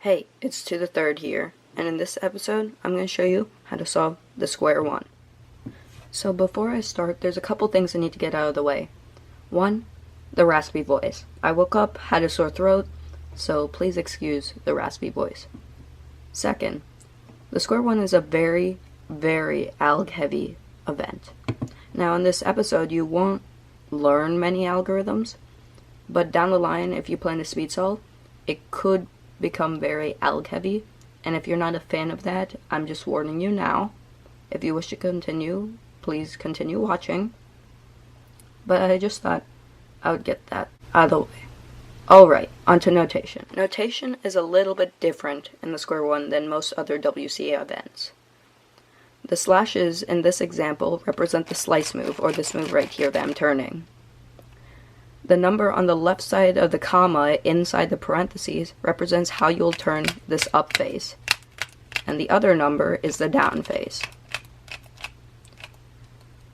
Hey, it's to the third here, and in this episode, I'm going to show you how to solve the Square-1. So before I start, there's a couple things I need to get out of the way. One, the raspy voice. I woke up, had a sore throat, so please excuse the raspy voice. Second, the Square-1 is a very, very alg-heavy event. Now in this episode, you won't learn many algorithms, but down the line, if you plan to speed solve, it could become very alg heavy, and if you're not a fan of that, I'm just warning you now. If you wish to continue, please continue watching, but I just thought I would get that out of the way. Alright, onto notation. Notation is a little bit different in the Square-1 than most other WCA events. The slashes in this example represent the slice move, or this move right here that I'm turning. The number on the left side of the comma inside the parentheses represents how you'll turn this up phase, and the other number is the down phase.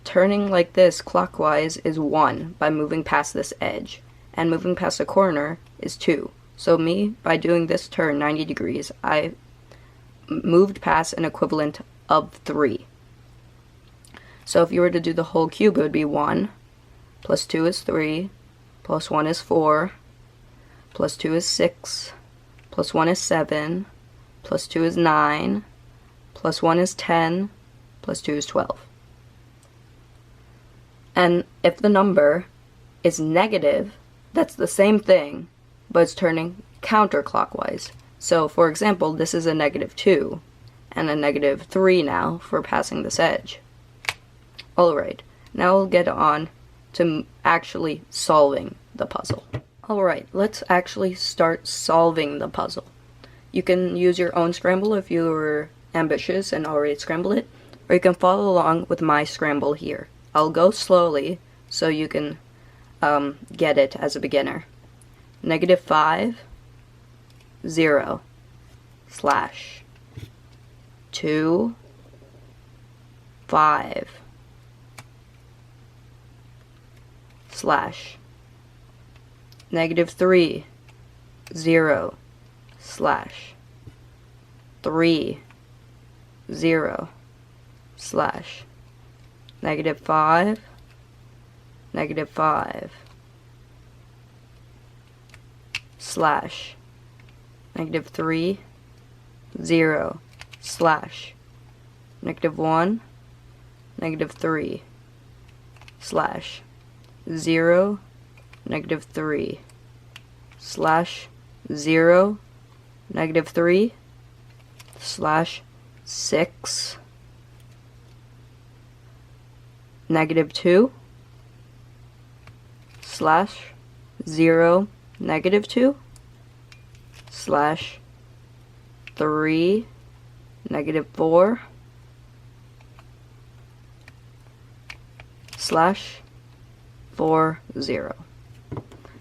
Turning like this clockwise is 1 by moving past this edge, and moving past the corner is 2. So by doing this turn 90 degrees, I moved past an equivalent of 3. So if you were to do the whole cube, it would be 1, plus 2 is 3, plus 1 is 4, plus 2 is 6, plus 1 is 7, plus 2 is 9, plus 1 is 10, plus 2 is 12. And if the number is negative, that's the same thing, but it's turning counterclockwise. So for example, this is a -2, and a -3 now for passing this edge. Alright, now we'll get on to actually solving the puzzle. Alright, let's actually start solving the puzzle. You can use your own Scramble if you were ambitious and already scrambled it, or you can follow along with my Scramble here. I'll go slowly so you can get it as a beginner. -5, 0, slash, 2, 5, slash, -3, 0, slash, 3, 0, slash, -5, -5, slash, -3, 0, slash, -1, -3, slash, 0, -3, slash, 0, -3, slash, 6, -2, slash, 0, -2, slash, 3, -4, slash, 4, 0.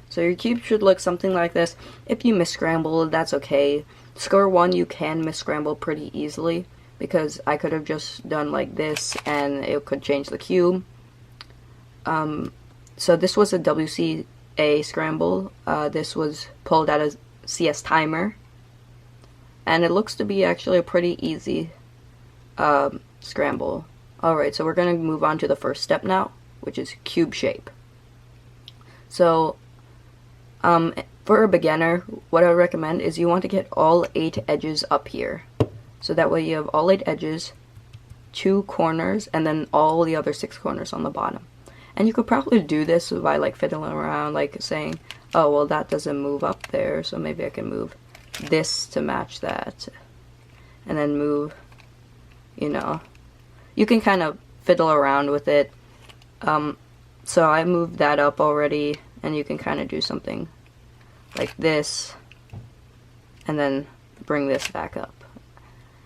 So your cube should look something like this. If you misscramble, that's okay. Square-1 you can misscramble pretty easily, because I could have just done like this and it could change the cube. So this was a WCA scramble. This was pulled out of CS Timer, and it looks to be actually a pretty easy scramble. Alright, so we're going to move on to the first step now, which is Cubeshape. So for a beginner, what I recommend is you want to get all 8 edges up here. So that way you have all 8 edges, 2 corners, and then all the other 6 corners on the bottom. And you could probably do this by like fiddling around, like saying, oh well, that doesn't move up there, so maybe I can move this to match that. And then move, you can kind of fiddle around with it. So I moved that up already, and you can kind of do something like this, and then bring this back up.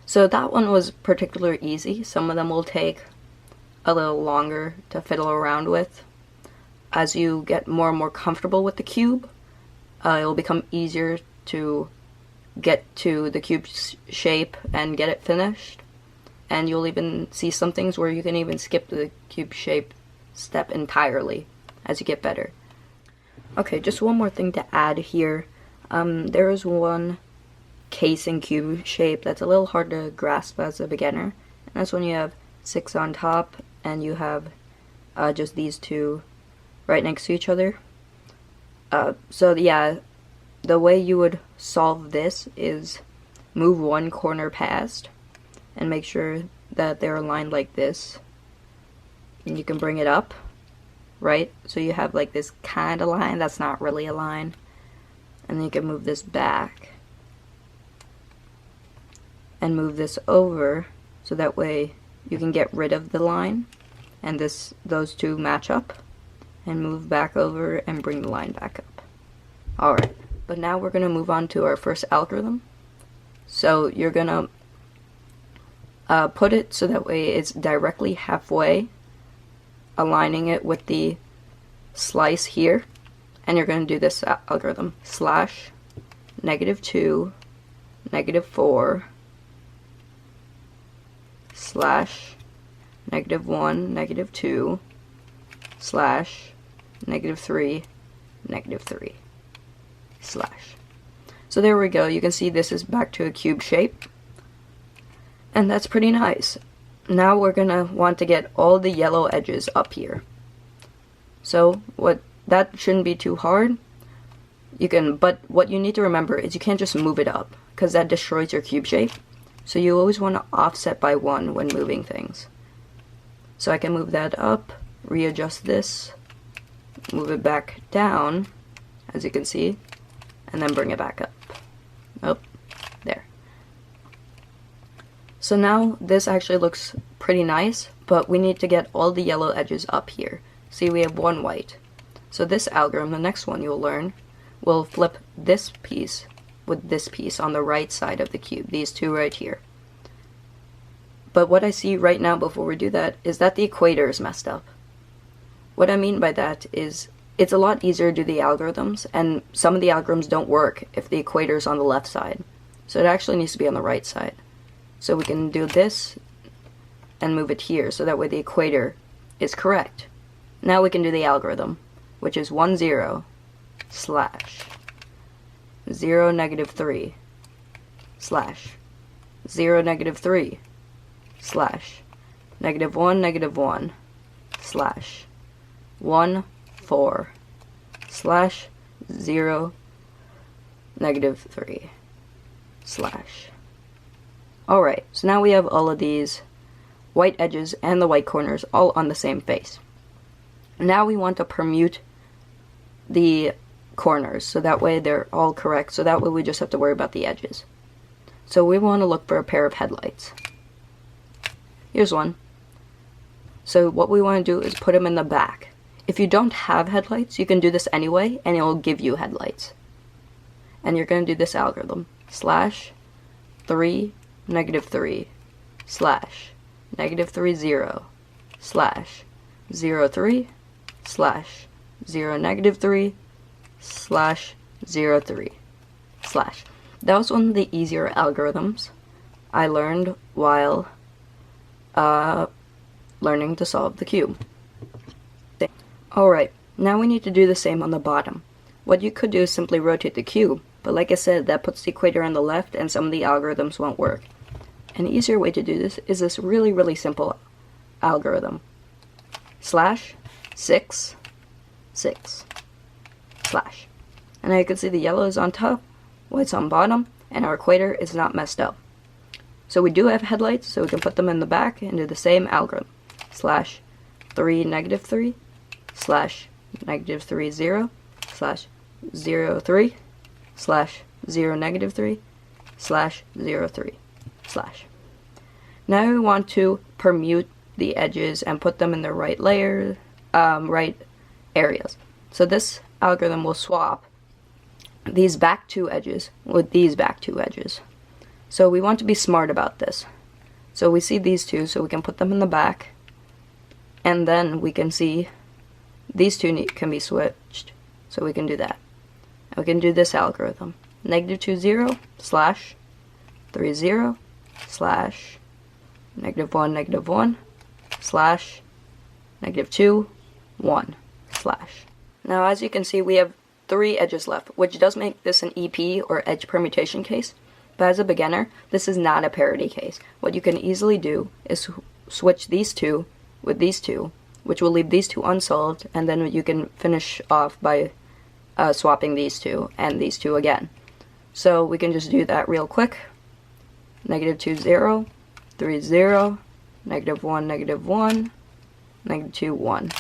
So that one was particularly easy. Some of them will take a little longer to fiddle around with. As you get more and more comfortable with the cube, it'll become easier to get to the cube shape and get it finished. And you'll even see some things where you can even skip the cube shape step entirely as you get better. Okay, just one more thing to add here. There is one case in Cubeshape that's a little hard to grasp as a beginner. And that's when you have 6 on top and you have just these two right next to each other. So yeah, the way you would solve this is move one corner past and make sure that they're aligned like this. And you can bring it up, right? So you have like this kind of line that's not really a line. And then you can move this back and move this over so that way you can get rid of the line and those two match up, and move back over and bring the line back up. Alright, but now we're going to move on to our first algorithm. So you're going to put it so that way it's directly halfway, aligning it with the slice here, and you're going to do this algorithm: slash -2 -4 slash -1 -2 slash -3 -3 slash. So there we go. You can see this is back to a cube shape, and that's pretty nice. Now we're gonna want to get all the yellow edges up here. So that shouldn't be too hard. But what you need to remember is you can't just move it up, because that destroys your cube shape. So you always want to offset by 1 when moving things. So I can move that up, readjust this, move it back down, as you can see, and then bring it back up. Oh, there. So now this actually looks pretty nice, but we need to get all the yellow edges up here. See, we have 1 white. So this algorithm, the next one you'll learn, will flip this piece with this piece on the right side of the cube, these two right here. But what I see right now before we do that is that the equator is messed up. What I mean by that is it's a lot easier to do the algorithms, and some of the algorithms don't work if the equator is on the left side. So it actually needs to be on the right side. So we can do this and move it here, so that way the equator is correct. Now we can do the algorithm, which is 1 0 slash 0 -3 slash 0 -3 slash -1 -1 slash 1 4 slash 0 -3 slash. Alright, so now we have all of these white edges and the white corners all on the same face. Now we want to permute the corners so that way they're all correct, so that way we just have to worry about the edges. So we want to look for a pair of headlights. Here's one. So what we want to do is put them in the back. If you don't have headlights, you can do this anyway and it will give you headlights. And you're going to do this algorithm: slash 3 -3 slash -3 0 slash 0 3 slash 0 -3 slash 0 3 slash. That was one of the easier algorithms I learned while learning to solve the cube. Alright, now we need to do the same on the bottom. What you could do is simply rotate the cube, but like I said, that puts the equator on the left and some of the algorithms won't work. An easier way to do this is this really simple algorithm: slash 6 6 slash. And now you can see the yellow is on top, white's on bottom, and our equator is not messed up. So we do have headlights, so we can put them in the back and do the same algorithm: slash 3 -3 slash -3 0 slash 0 3 slash 0 -3 slash 0 3 slash. Now we want to permute the edges and put them in the right layer, right areas. So this algorithm will swap these back 2 edges with these back 2 edges. So we want to be smart about this. So we see these two, so we can put them in the back, and then we can see these two can be switched, so we can do that. And we can do this algorithm: -2 0 slash 3 0 slash -1 -1 slash -2 1 slash. Now as you can see, we have 3 edges left, which does make this an EP or edge permutation case, But as a beginner, this is not a parity case. What you can easily do is switch these two with these two, which will leave these two unsolved, and then you can finish off by swapping these two and these two again. So we can just do that real quick. -2, 0, 3, 0, -1, -1, -2, 1.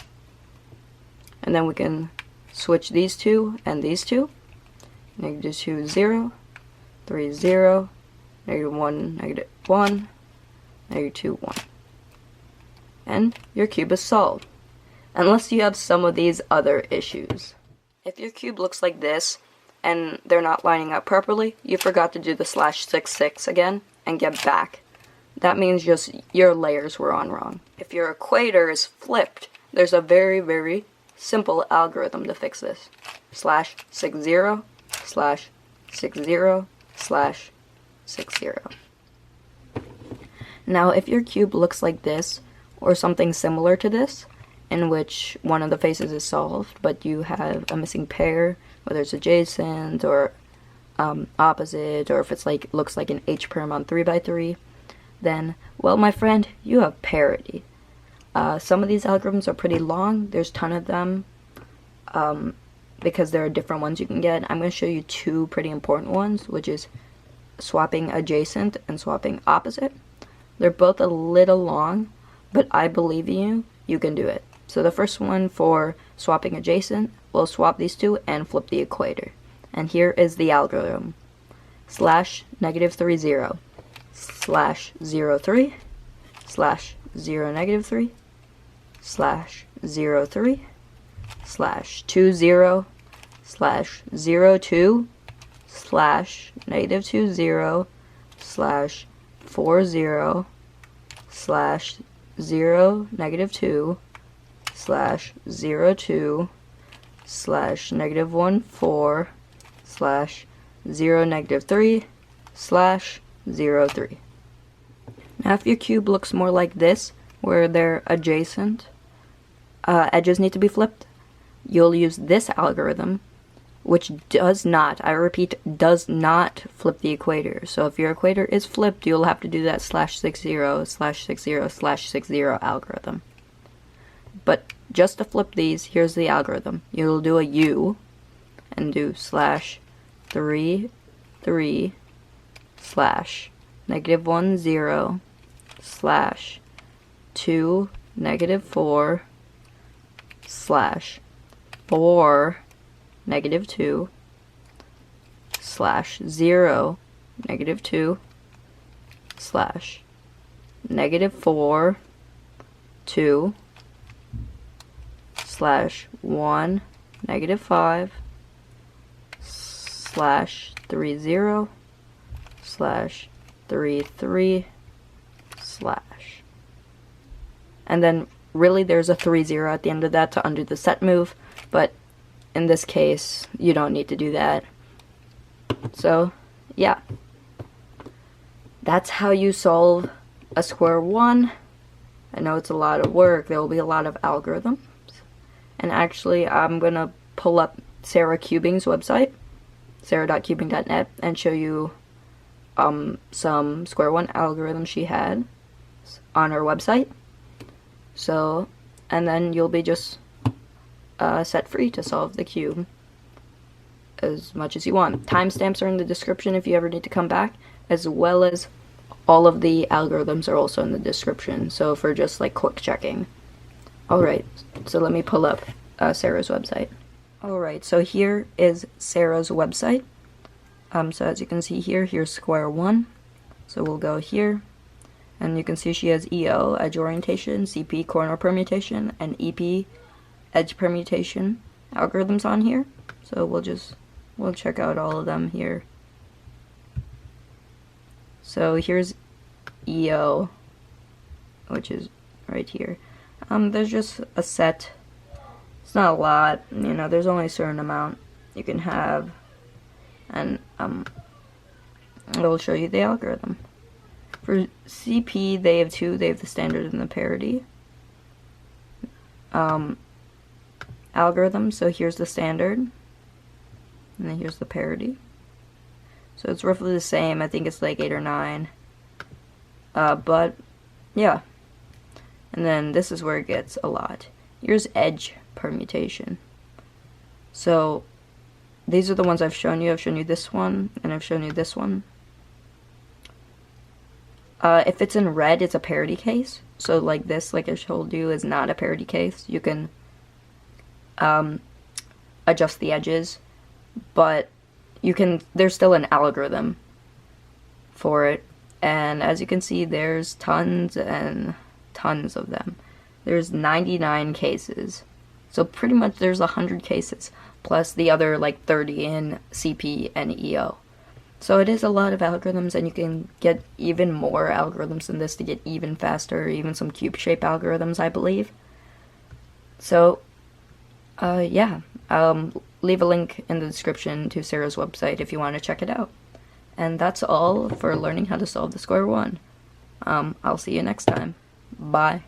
And then we can switch these two and these two. -2, 0, 3, 0, -1, -1, -2, 1. And your cube is solved. Unless you have some of these other issues. If your cube looks like this, and they're not lining up properly, you forgot to do the /66 again, and get back. That means just your layers were on wrong. If your equator is flipped, there's a very, very simple algorithm to fix this. /60, /60, /60. Now, if your cube looks like this, or something similar to this, in which one of the faces is solved, but you have a missing pair, whether it's adjacent or opposite, or if it's like looks like an H-perm on 3x3, then, well, my friend, you have parity. Some of these algorithms are pretty long. There's a ton of them because there are different ones you can get. I'm going to show you two pretty important ones, which is swapping adjacent and swapping opposite. They're both a little long, but I believe in you. You can do it. So the first one for swapping adjacent, we'll swap these two and flip the equator. And here is the algorithm. /-30, /03, /0, -3, /0, 3, /20, /02, -2, 0, /40, /0, -2, /02, -1, 4, /0, -3, /0, 3. Now if your cube looks more like this, where they're adjacent, edges need to be flipped, you'll use this algorithm, which does not, I repeat, does not flip the equator. So if your equator is flipped, you'll have to do that /60, /60, /60 algorithm. But just to flip these, here's the algorithm. You'll do a U, and do /3, 3, /-1, 0, /2, -4, /4, -2, /0, -2, -4, 2, /1, -5, /30, /33, and then really there's a 3-0 at the end of that to undo the set move, but in this case you don't need to do that. So yeah, that's how you solve a Square-1. I know it's a lot of work. There will be a lot of algorithms, and actually I'm gonna pull up Sarah Cubing's website, sarah.cubing.net, and show you some Square-1 algorithms she had on her website. So, and then you'll be just set free to solve the cube as much as you want. Timestamps are in the description if you ever need to come back, as well as all of the algorithms are also in the description, so for just like quick checking. Alright, so let me pull up Sarah's website. Alright, so here is Sarah's website. So as you can see here, here's Square-1. So we'll go here, and you can see she has EO, edge orientation, CP, corner permutation, and EP, edge permutation algorithms on here. So we'll check out all of them here. So here's EO, which is right here. There's just a set. It's not a lot, you know, there's only a certain amount you can have, and it'll show you the algorithm. For CP, they have two. They have the standard and the parity algorithm. So here's the standard, and then here's the parity. So it's roughly the same. I think it's like 8 or 9. But yeah. And then this is where it gets a lot. Here's edge permutation. So these are the ones I've shown you. I've shown you this one, and I've shown you this one. If it's in red, it's a parity case. So like this, like I told you, is not a parity case. You can adjust the edges, but there's still an algorithm for it. And as you can see, there's tons and tons of them. There's 99 cases. So pretty much there's 100 cases, plus the other like 30 in CP and EO. So it is a lot of algorithms, and you can get even more algorithms than this to get even faster, even some Cubeshape algorithms, I believe. So, yeah, leave a link in the description to Sarah's website if you want to check it out. And that's all for learning how to solve the Square-1. I'll see you next time. Bye.